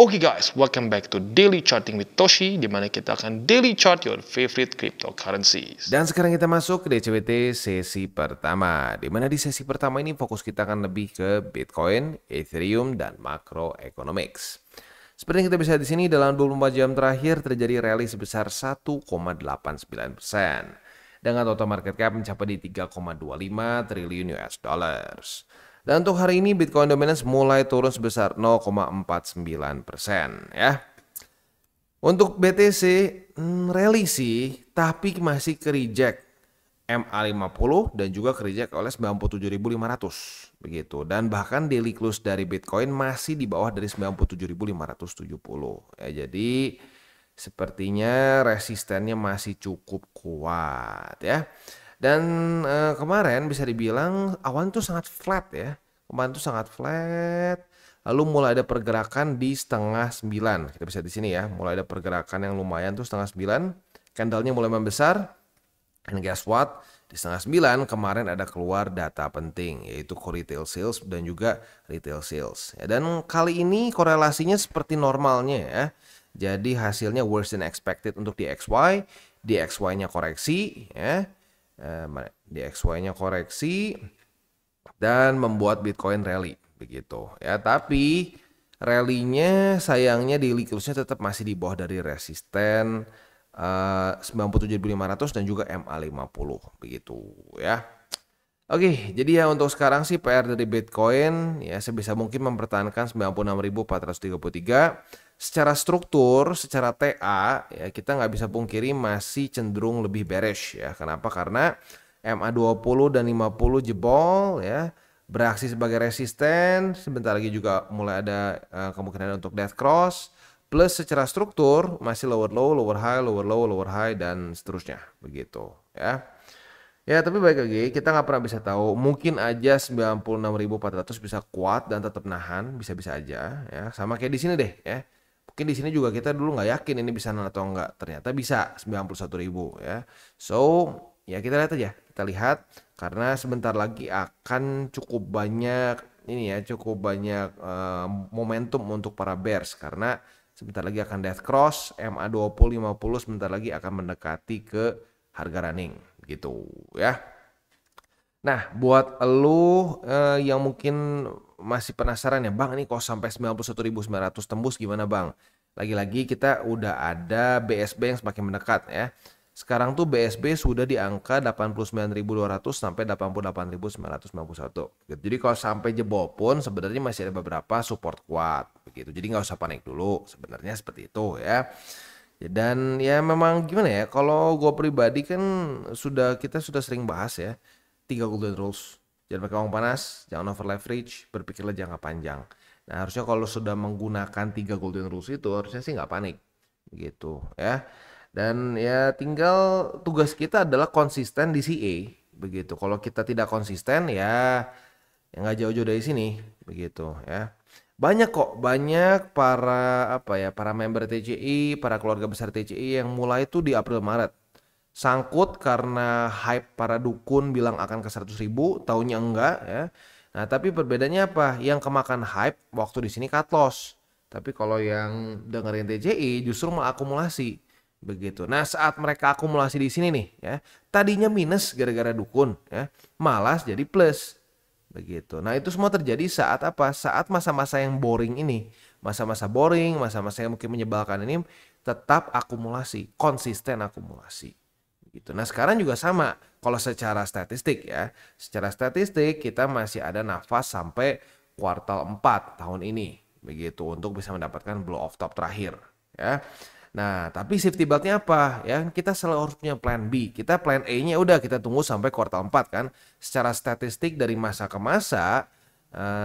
Oke guys, welcome back to Daily Charting with Toshi, di mana kita akan daily chart your favorite cryptocurrencies. Dan sekarang kita masuk ke DCWT sesi pertama, di mana di sesi pertama ini fokus kita akan lebih ke Bitcoin, Ethereum, dan macroeconomics. Seperti yang kita bisa di sini, dalam 24 jam terakhir terjadi rally sebesar 1,89%. Dengan total market cap mencapai di 3,25 triliun US dollars. Dan untuk hari ini Bitcoin dominance mulai turun sebesar 0,49% ya. Untuk BTC rally sih, tapi masih ke reject MA50 dan juga ke reject oleh 97.500 begitu. Dan bahkan daily close dari Bitcoin masih di bawah dari 97.570 ya. Jadi sepertinya resistennya masih cukup kuat ya. Dan kemarin bisa dibilang awan tuh sangat flat ya. Kemarin tuh sangat flat. Lalu mulai ada pergerakan di setengah 9. Kita bisa di sini ya. Mulai ada pergerakan yang lumayan tuh setengah 9. Candlenya mulai membesar. And guess what? Di setengah 9 kemarin ada keluar data penting, yaitu core retail sales dan juga retail sales. Ya, dan kali ini korelasinya seperti normalnya ya. Jadi hasilnya worse than expected untuk di XY. Di XY-nya koreksi ya. Di XY-nya koreksi dan membuat Bitcoin rally begitu ya. Tapi rally-nya sayangnya daily close-nya tetap masih di bawah dari resisten 97.500 dan juga MA50 begitu ya. Oke, jadi ya untuk sekarang sih PR dari Bitcoin ya sebisa mungkin mempertahankan 96.433. Secara struktur, secara TA ya kita nggak bisa pungkiri masih cenderung lebih bearish ya. Kenapa? Karena MA20 dan 50 jebol ya, beraksi sebagai resisten. Sebentar lagi juga mulai ada kemungkinan untuk death cross. Plus secara struktur masih lower low, lower high, lower low, lower high dan seterusnya begitu ya. Ya tapi baik lagi kita nggak pernah bisa tahu, mungkin aja 96.400 bisa kuat dan tetap nahan, bisa-bisa aja ya. Sama kayak di sini deh ya. Mungkin di sini juga kita dulu nggak yakin ini bisa nahan atau enggak, ternyata bisa 91.000 ya. So ya kita lihat aja, kita lihat karena sebentar lagi akan cukup banyak ini ya, cukup banyak momentum untuk para bears karena sebentar lagi akan death cross, MA20, 50 sebentar lagi akan mendekati ke harga running gitu ya. Nah, buat lu yang mungkin masih penasaran ya, Bang, ini kok sampai 91.900 tembus gimana, Bang? Lagi-lagi kita udah ada BSB yang semakin mendekat ya. Sekarang tuh BSB sudah di angka 89.200 sampai 88.991. Jadi kalau sampai jebol pun sebenarnya masih ada beberapa support kuat begitu. Jadi nggak usah panik dulu, sebenarnya seperti itu ya. Dan ya memang gimana ya, kalau gue pribadi kan kita sudah sering bahas ya 3 golden rules. Jangan pakai uang panas, jangan over leverage, berpikirlah jangka panjang. Nah harusnya kalau sudah menggunakan 3 golden rules itu harusnya sih nggak panik gitu ya. Dan ya tinggal tugas kita adalah konsisten di CA begitu. Kalau kita tidak konsisten ya nggak jauh-jauh dari sini begitu ya. Banyak kok, banyak para member TCI, para keluarga besar TCI yang mulai itu di April Maret. Sangkut karena hype para dukun bilang akan ke 100.000, taunya enggak ya. Nah, tapi perbedaannya apa? Yang kemakan hype waktu di sini cut loss. Tapi kalau yang dengerin TCI justru mengakumulasi. Begitu. Nah, saat mereka akumulasi di sini nih ya, tadinya minus gara-gara dukun ya, malas jadi plus. Begitu. Nah, itu semua terjadi saat apa? Saat masa-masa yang boring ini. Masa-masa boring, masa-masa yang mungkin menyebalkan ini tetap akumulasi, konsisten akumulasi. Gitu. Nah, sekarang juga sama. Kalau secara statistik ya, secara statistik kita masih ada nafas sampai kuartal 4 tahun ini. Begitu untuk bisa mendapatkan blow off top terakhir ya. Nah, tapi safety beltnya apa? Ya, kita selalu harus punya plan B. Kita plan A-nya udah kita tunggu sampai kuartal 4 kan. Secara statistik dari masa ke masa,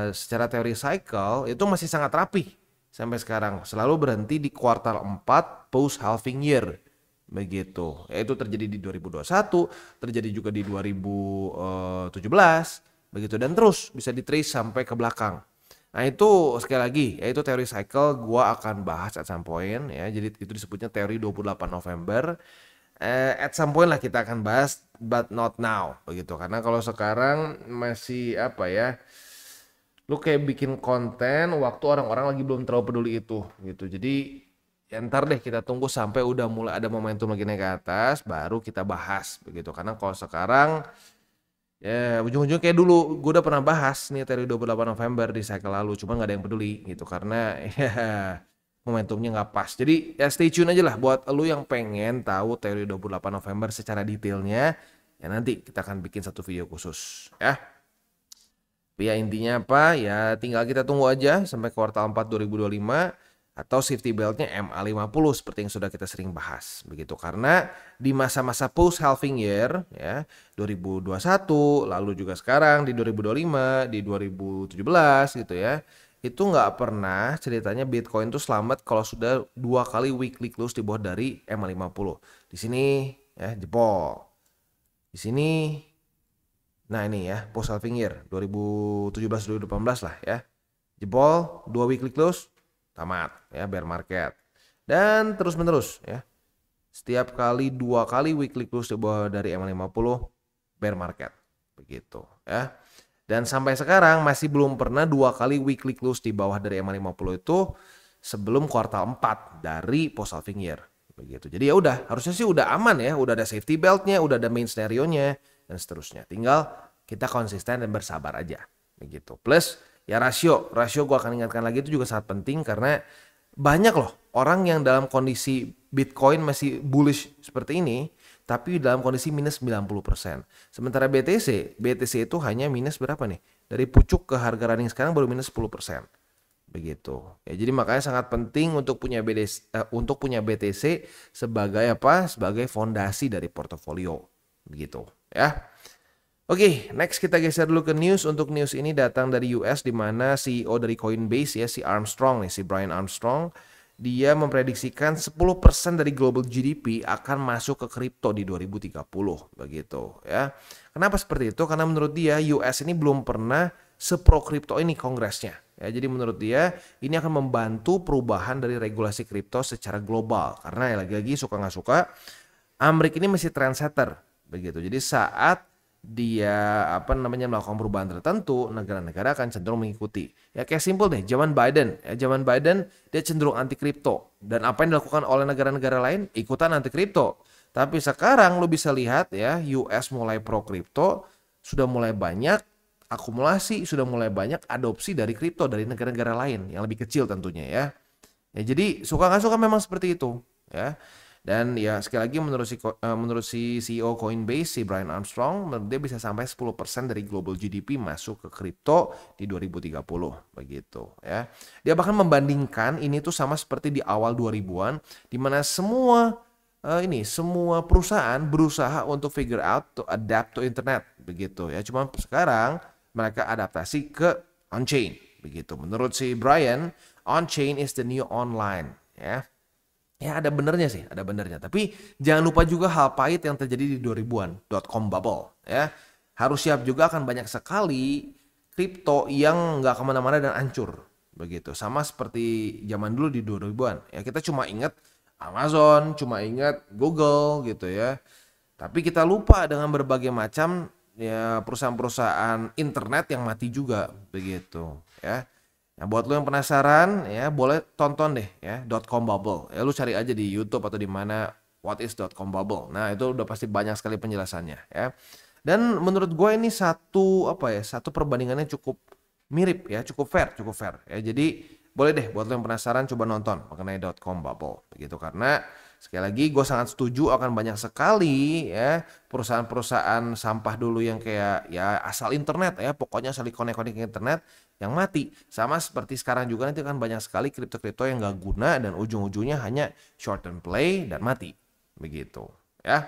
secara teori cycle itu masih sangat rapi sampai sekarang. Selalu berhenti di kuartal 4 post halving year. Begitu. Ya, itu terjadi di 2021, terjadi juga di 2017, begitu dan terus bisa di-trace sampai ke belakang. Nah itu sekali lagi, yaitu teori cycle gua akan bahas at some point ya. Jadi itu disebutnya teori 28 November. At some point lah kita akan bahas, but not now begitu. Karena kalau sekarang masih lu kayak bikin konten waktu orang-orang lagi belum terlalu peduli itu gitu. Jadi ya ntar deh kita tunggu sampai udah mulai ada momentum lagi naik ke atas baru kita bahas begitu. Karena kalau sekarang ya ujung-ujung kayak dulu gue udah pernah bahas nih teori 28 November di cycle lalu, cuma nggak ada yang peduli gitu karena ya momentumnya nggak pas. Jadi ya stay tune aja lah buat lu yang pengen tahu teori 28 November secara detailnya. Ya nanti kita akan bikin satu video khusus ya. Tapi ya intinya apa? Ya tinggal kita tunggu aja sampai kuartal 4 2025 atau safety beltnya MA50 seperti yang sudah kita sering bahas begitu. Karena di masa-masa post halving year ya 2021 lalu juga sekarang di 2025 di 2017 gitu ya. Itu nggak pernah ceritanya Bitcoin tuh selamat kalau sudah 2 kali weekly close di bawah dari MA50. Di sini ya jebol. Di sini nah ini ya, post halving year 2017-2018 lah ya. Jebol, 2 weekly close, tamat ya, bear market. Dan terus menerus ya. Setiap kali 2 kali weekly close di bawah dari MA50, bear market. Begitu ya. Dan sampai sekarang masih belum pernah 2 kali weekly close di bawah dari MA50 itu sebelum kuartal 4 dari post halving year. Begitu. Jadi ya udah, harusnya sih udah aman ya, udah ada safety beltnya, udah ada main scenario-nya dan seterusnya. Tinggal kita konsisten dan bersabar aja. Begitu. Plus ya rasio gue akan ingatkan lagi itu juga sangat penting karena banyak loh orang yang dalam kondisi Bitcoin masih bullish seperti ini tapi dalam kondisi minus 90%. Sementara BTC itu hanya minus berapa nih? Dari pucuk ke harga running sekarang baru minus 10%. Begitu. Ya, jadi makanya sangat penting untuk punya BTC sebagai apa? Sebagai fondasi dari portofolio. Begitu, ya. Oke, next kita geser dulu ke news. Untuk news ini datang dari US di mana CEO dari Coinbase ya si Brian Armstrong, dia memprediksikan 10% dari global GDP akan masuk ke kripto di 2030 begitu ya. Kenapa seperti itu? Karena menurut dia US ini belum pernah sepro kripto ini kongresnya. Ya, jadi menurut dia ini akan membantu perubahan dari regulasi kripto secara global. Karena ya lagi-lagi suka nggak suka, Amerika ini masih trendsetter begitu. Jadi saat dia melakukan perubahan tertentu, negara-negara akan cenderung mengikuti. Ya kayak simpel deh, zaman Biden dia cenderung anti kripto dan apa yang dilakukan oleh negara-negara lain ikutan anti kripto. Tapi sekarang lo bisa lihat ya, US mulai pro kripto, sudah mulai banyak akumulasi, sudah mulai banyak adopsi dari kripto dari negara-negara lain yang lebih kecil tentunya ya. Ya jadi suka nggak suka memang seperti itu ya. Dan ya sekali lagi menurut si CEO Coinbase, si Brian Armstrong, menurut dia bisa sampai 10% dari global GDP masuk ke kripto di 2030 begitu ya. Dia bahkan membandingkan ini tuh sama seperti di awal 2000-an di mana semua perusahaan berusaha untuk figure out to adapt to internet begitu ya. Cuma sekarang mereka adaptasi ke on-chain begitu. Menurut si Brian, on-chain is the new online ya. Ya ada benernya sih, ada benernya. Tapi jangan lupa juga hal pahit yang terjadi di 2000-an, .com bubble ya. Harus siap juga akan banyak sekali kripto yang nggak kemana-mana dan hancur. Begitu, sama seperti zaman dulu di 2000-an. Ya kita cuma ingat Amazon, cuma ingat Google gitu ya. Tapi kita lupa dengan berbagai macam ya perusahaan-perusahaan internet yang mati juga begitu ya. Nah buat lo yang penasaran ya boleh tonton deh ya .com bubble. Ya lu cari aja di YouTube atau di mana what is .com bubble. Nah itu udah pasti banyak sekali penjelasannya ya. Dan menurut gue ini satu perbandingannya cukup mirip ya, cukup fair ya. Jadi boleh deh buat lo yang penasaran coba nonton mengenai .com bubble begitu karena sekali lagi gue sangat setuju akan banyak sekali ya perusahaan-perusahaan sampah dulu yang kayak ya asal internet ya pokoknya asal dikonek-konek ke internet yang mati. Sama seperti sekarang juga nanti kan banyak sekali kripto-kripto yang gak guna dan ujung-ujungnya hanya short term play dan mati. Begitu ya.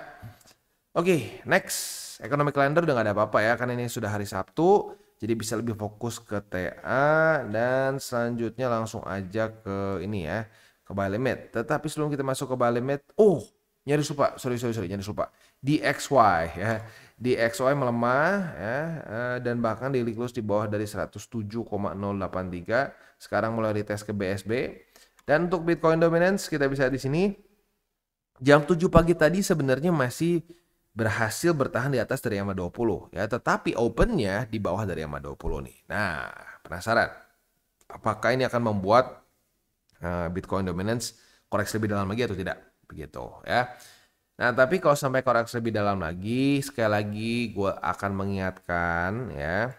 Oke, next. Economic calendar udah gak ada apa-apa ya karena ini sudah hari Sabtu. Jadi bisa lebih fokus ke TA dan selanjutnya langsung aja ke ini ya. Ke buy limit. Tetapi sebelum kita masuk ke buy limit, nyaris lupa. Sorry, nyaris lupa. DXY ya. DXY melemah ya dan bahkan daily close di bawah dari 107,083. Sekarang mulai dites ke BSB. Dan untuk Bitcoin dominance kita bisa di sini jam 7 pagi tadi sebenarnya masih berhasil bertahan di atas dari EMA 20 ya, tetapi opennya di bawah dari EMA 20 nih. Nah, penasaran apakah ini akan membuat Bitcoin dominance koreksi lebih dalam lagi atau tidak, begitu ya. Nah, tapi kalau sampai koreksi lebih dalam lagi, sekali lagi gue akan mengingatkan ya,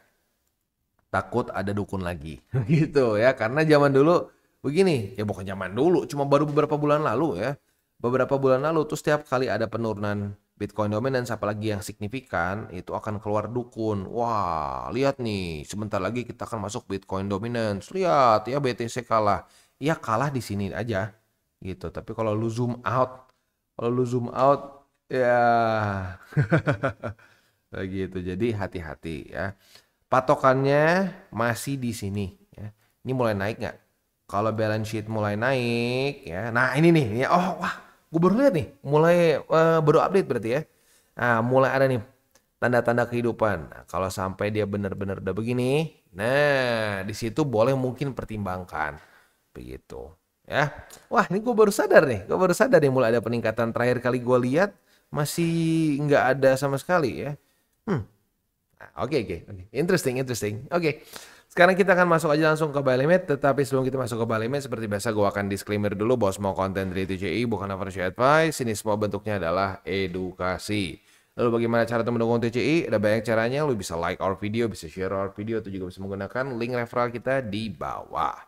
takut ada dukun lagi gitu ya, karena zaman dulu begini ya, bukan zaman dulu, cuma baru beberapa bulan lalu ya, tuh setiap kali ada penurunan Bitcoin dominance apalagi yang signifikan itu akan keluar dukun. Wah, lihat nih, sebentar lagi kita akan masuk Bitcoin dominance, lihat ya BTC kalah ya, kalah di sini aja gitu. Tapi kalau lu zoom out ya begitu. Jadi hati-hati ya. Patokannya masih di sini ya. Ini mulai naik nggak? Kalau balance sheet mulai naik ya. Nah, ini nih ya. Oh, wah, gue baru lihat nih. Mulai baru update berarti ya. Nah, mulai ada nih tanda-tanda kehidupan. Nah, kalau sampai dia benar-benar udah begini, nah di situ boleh mungkin pertimbangkan begitu ya. Wah, ini gue baru sadar nih. Mulai ada peningkatan. Terakhir kali gue lihat masih nggak ada sama sekali ya. Oke. Interesting. Oke. Sekarang kita akan masuk aja langsung ke buy limit. Tetapi sebelum kita masuk ke buy limit, seperti biasa gue akan disclaimer dulu bahwa semua konten dari TCI bukan financial advice. Ini semua bentuknya adalah edukasi. Lalu bagaimana cara mendukung TCI? Ada banyak caranya. Lu bisa like our video, bisa share our video, atau juga bisa menggunakan link referral kita di bawah.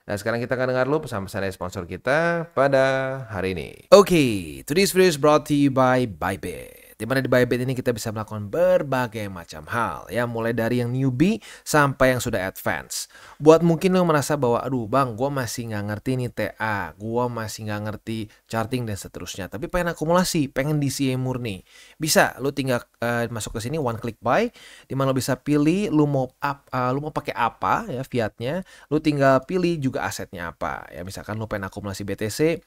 Nah, sekarang kita akan dengar dulu pesan-pesan dari sponsor kita pada hari ini. Oke, today's video is brought to you by Bybit. Di mana di Bybit ini kita bisa melakukan berbagai macam hal ya, mulai dari yang newbie sampai yang sudah advance. Buat mungkin lo merasa bahwa aduh bang, gue masih nggak ngerti nih TA, gue masih nggak ngerti charting dan seterusnya, tapi pengen akumulasi, pengen DCA murni, bisa lo tinggal masuk ke sini one click buy, di mana lo bisa pilih lo mau pakai apa ya fiatnya, lo tinggal pilih juga asetnya apa ya. Misalkan lo pengen akumulasi BTC,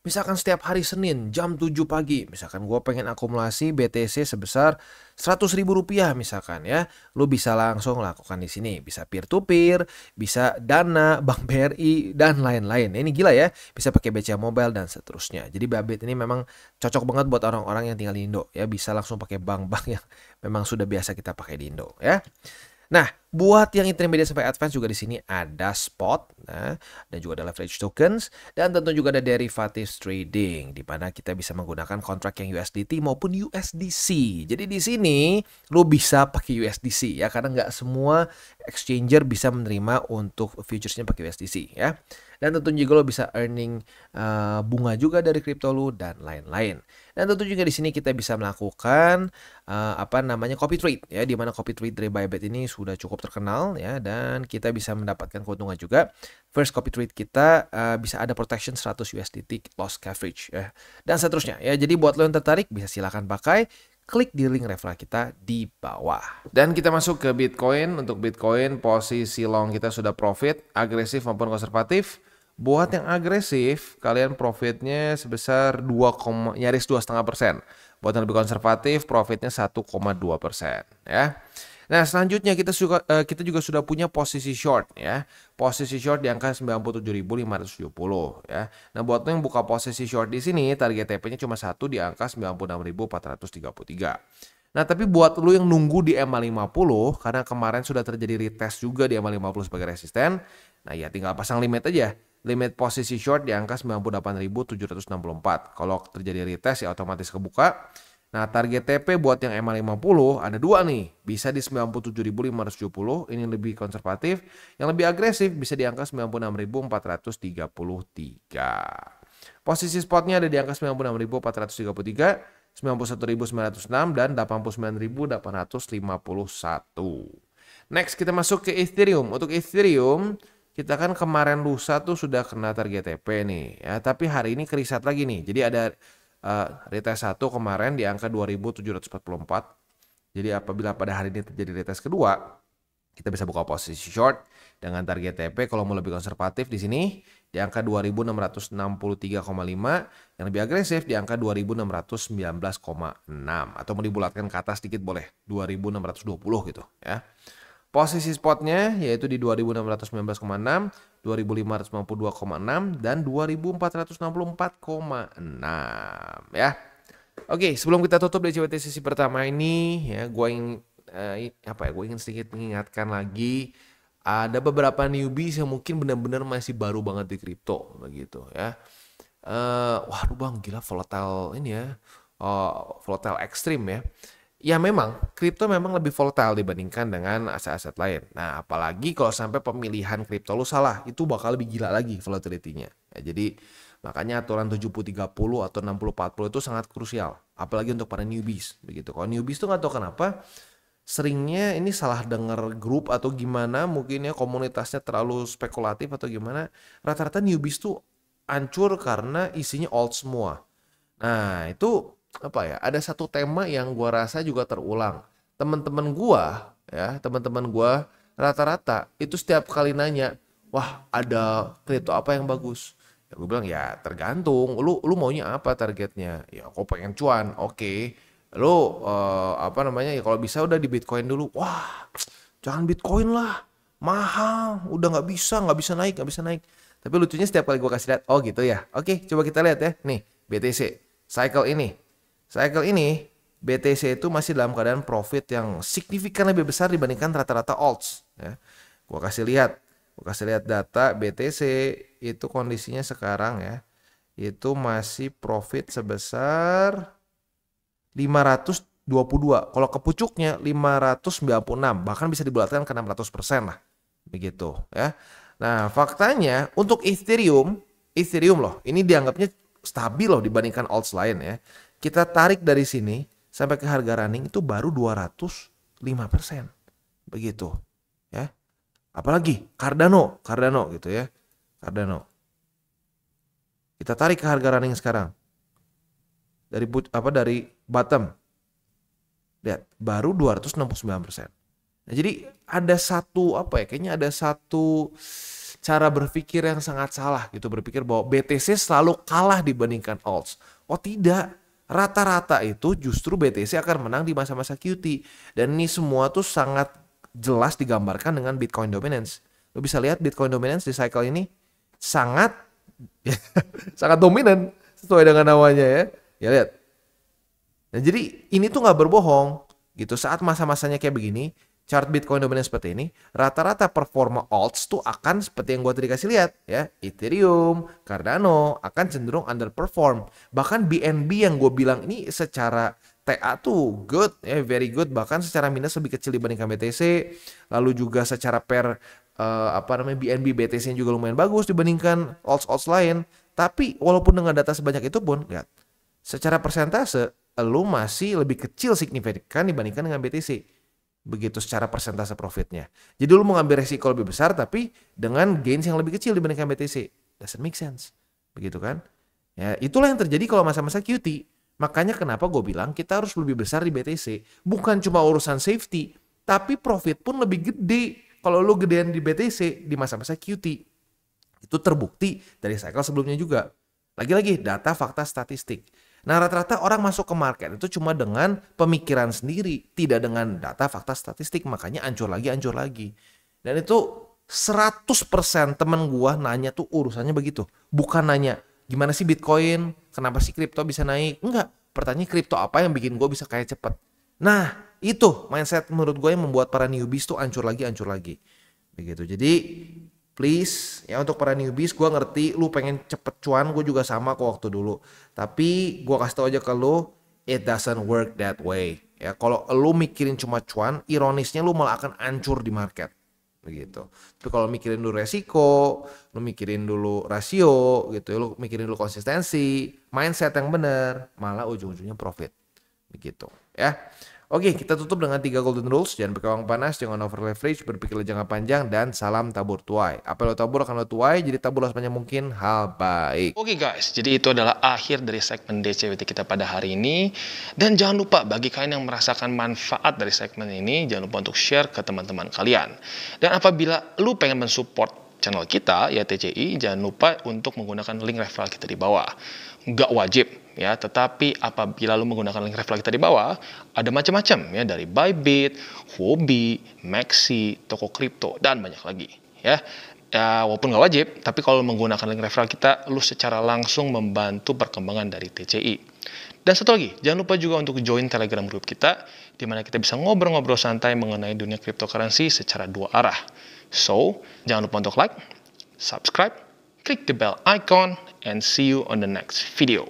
misalkan setiap hari Senin jam 7 pagi, misalkan gue pengen akumulasi BTC sebesar Rp100.000 misalkan ya, lu bisa langsung lakukan di sini. Bisa peer to peer, bisa Dana, Bank BRI dan lain-lain. Ini gila ya, bisa pakai BCA Mobile dan seterusnya. Jadi Bybit ini memang cocok banget buat orang-orang yang tinggal di Indo ya, bisa langsung pakai bank-bank yang memang sudah biasa kita pakai di Indo ya. Nah, buat yang intermediate sampai advance juga di sini ada spot, nah, dan juga ada leverage tokens, dan tentu juga ada derivatives trading, di mana kita bisa menggunakan kontrak yang USDT maupun USDC. Jadi di sini lo bisa pakai USDC ya, karena nggak semua exchanger bisa menerima untuk futuresnya pakai USDC ya. Dan tentunya juga lo bisa earning bunga juga dari kripto lo dan lain-lain. Dan tentu juga di sini kita bisa melakukan copy trade ya, di mana copy trade dari Bybit ini sudah cukup terkenal ya, dan kita bisa mendapatkan keuntungan juga. First copy trade kita bisa ada protection 100 USDT loss coverage ya, dan seterusnya ya. Jadi buat lo yang tertarik bisa silakan pakai, klik di link referral kita di bawah. Dan kita masuk ke Bitcoin. Untuk Bitcoin posisi long kita sudah profit, agresif maupun konservatif. Buat yang agresif, kalian profitnya sebesar nyaris 2,5%. Buat yang lebih konservatif, profitnya 1,2% ya. Nah, selanjutnya kita juga sudah punya posisi short ya. Posisi short di angka 97.570 ya. Nah, buat yang buka posisi short di sini, target TP-nya cuma satu di angka 96.433. Nah, tapi buat lu yang nunggu di EMA50, karena kemarin sudah terjadi retest juga di EMA50 sebagai resisten, nah ya tinggal pasang limit aja. Limit posisi short di angka 98.764. Kalau terjadi retest ya otomatis kebuka. Nah, target TP buat yang EMA50 ada dua nih. Bisa di 97.570, ini lebih konservatif. Yang lebih agresif bisa di angka 96.433. Posisi spotnya ada di angka 96.433, 91.906 dan 89.851. Next kita masuk ke Ethereum. Untuk Ethereum kita kan kemarin lusa tuh sudah kena target TP nih ya, tapi hari ini kereset lagi nih. Jadi ada retest 1 kemarin di angka 2.744. Jadi apabila pada hari ini terjadi retest kedua, kita bisa buka posisi short dengan target TP kalau mau lebih konservatif di sini di angka 2.663,5, yang lebih agresif di angka 2.619,6, atau mau dibulatkan ke atas sedikit boleh 2.620 gitu ya. Posisi spotnya yaitu di 2.619,6, 2.552,6 dan 2.464,6 ya. Oke, sebelum kita tutup DCWT sesi pertama ini ya, gue ingin sedikit mengingatkan lagi Ada beberapa newbies yang mungkin benar-benar masih baru banget di kripto begitu ya. Waduh bang, gila volatile ini ya, volatile ekstrim ya. Ya memang, kripto memang lebih volatile dibandingkan dengan aset-aset lain. Nah, apalagi kalau sampai pemilihan kripto lu salah, itu bakal lebih gila lagi volatility-nya. Ya, jadi makanya aturan 70-30 atau 60-40 itu sangat krusial. Apalagi untuk para newbies. Begitu. Kalau newbies tuh nggak tahu kenapa, seringnya ini salah dengar grup atau gimana, mungkin ya komunitasnya terlalu spekulatif atau gimana. Rata-rata newbies tuh hancur karena isinya old semua. Nah, itu apa ya? Ada satu tema yang gua rasa juga terulang. Teman-teman gua rata-rata itu setiap kali nanya, "Wah, ada kripto apa yang bagus?" Ya gue bilang ya tergantung. Lu maunya apa targetnya? Ya kok pengen cuan. Oke. Lu apa namanya? Ya kalau bisa udah di Bitcoin dulu. Wah, jangan Bitcoin lah. Mahal, udah nggak bisa naik, nggak bisa naik. Tapi lucunya setiap kali gue kasih lihat, oh gitu ya. Oke, coba kita lihat ya. Nih, BTC. Cycle ini BTC itu masih dalam keadaan profit yang signifikan lebih besar dibandingkan rata-rata alts ya. Gua kasih lihat data BTC itu kondisinya sekarang ya. Itu masih profit sebesar 522. Kalau ke pucuknya 596, bahkan bisa dibulatkan ke 600% lah. Begitu ya. Nah, faktanya untuk Ethereum loh, ini dianggapnya stabil loh dibandingkan alts lain ya. Kita tarik dari sini sampai ke harga running itu baru 205%. Begitu ya. Apalagi Cardano gitu ya. Cardano. Kita tarik ke harga running sekarang. Dari bottom. Lihat, baru 269%. Nah, jadi ada satu kayaknya ada satu cara berpikir yang sangat salah gitu, berpikir bahwa BTC selalu kalah dibandingkan alts. Oh tidak. Rata-rata itu justru BTC akan menang di masa-masa QT. Dan ini semua tuh sangat jelas digambarkan dengan Bitcoin dominance. Lo bisa lihat Bitcoin dominance di cycle ini sangat sangat dominan sesuai dengan namanya ya. Ya lihat. Nah, jadi ini tuh nggak berbohong gitu. Saat masa-masanya kayak begini, chart Bitcoin dominance seperti ini, rata-rata performa alts tuh akan seperti yang gue tadi kasih lihat ya, Ethereum, Cardano akan cenderung underperform. Bahkan BNB yang gue bilang ini secara TA tuh good ya, very good, bahkan secara minus lebih kecil dibandingkan BTC. Lalu juga secara BNB BTC juga lumayan bagus dibandingkan alts lain. Tapi walaupun dengan data sebanyak itu pun lihat, secara persentase lu masih lebih kecil signifikan dibandingkan dengan BTC. Begitu secara persentase profitnya. Jadi lu mau ngambil resiko lebih besar tapi dengan gains yang lebih kecil dibandingkan BTC. Doesn't make sense. Begitu kan? Ya, itulah yang terjadi kalau masa-masa QT. Makanya kenapa gue bilang kita harus lebih besar di BTC. Bukan cuma urusan safety, tapi profit pun lebih gede kalau lu gedean di BTC di masa-masa QT. Itu terbukti dari cycle sebelumnya juga. Lagi-lagi data, fakta, statistik. Nah, rata-rata orang masuk ke market itu cuma dengan pemikiran sendiri, tidak dengan data, fakta, statistik, makanya hancur lagi. Dan itu 100% temen gua nanya tuh urusannya begitu. Bukan nanya, gimana sih Bitcoin, kenapa sih kripto bisa naik? Enggak, pertanyaan kripto apa yang bikin gua bisa kaya cepet. Nah, itu mindset menurut gue yang membuat para newbies tuh hancur lagi. Begitu, jadi please ya untuk para newbies, gue ngerti lu pengen cepet cuan, gue juga sama kok waktu dulu. Tapi gue kasih tau aja ke lu, it doesn't work that way. Ya kalau lu mikirin cuma cuan, ironisnya lu malah akan hancur di market. Begitu. Tapi kalau mikirin dulu resiko, lu mikirin dulu rasio gitu, lu mikirin dulu konsistensi, mindset yang benar, malah ujung-ujungnya profit. Begitu ya. Oke, kita tutup dengan 3 golden rules. Jangan pakai uang panas, jangan over leverage, berpikirlah jangka panjang, dan salam tabur tuai. Apa lo tabur akan lo tuai, jadi taburlah sebanyak mungkin hal baik. Oke guys, jadi itu adalah akhir dari segmen DCWT kita pada hari ini. Dan jangan lupa bagi kalian yang merasakan manfaat dari segmen ini, jangan lupa untuk share ke teman-teman kalian. Dan apabila lu pengen mensupport channel kita, ya TCI, jangan lupa untuk menggunakan link referral kita di bawah. Nggak wajib ya, tetapi apabila lu menggunakan link referral kita di bawah, ada macam-macam ya, dari Bybit, Huobi, Maxi, toko kripto, dan banyak lagi ya. Ya, walaupun nggak wajib, tapi kalau menggunakan link referral kita, lu secara langsung membantu perkembangan dari TCI. Dan satu lagi, jangan lupa juga untuk join Telegram group kita, di mana kita bisa ngobrol-ngobrol santai mengenai dunia cryptocurrency secara 2 arah. So, jangan lupa untuk like, subscribe, click the bell icon, and see you on the next video.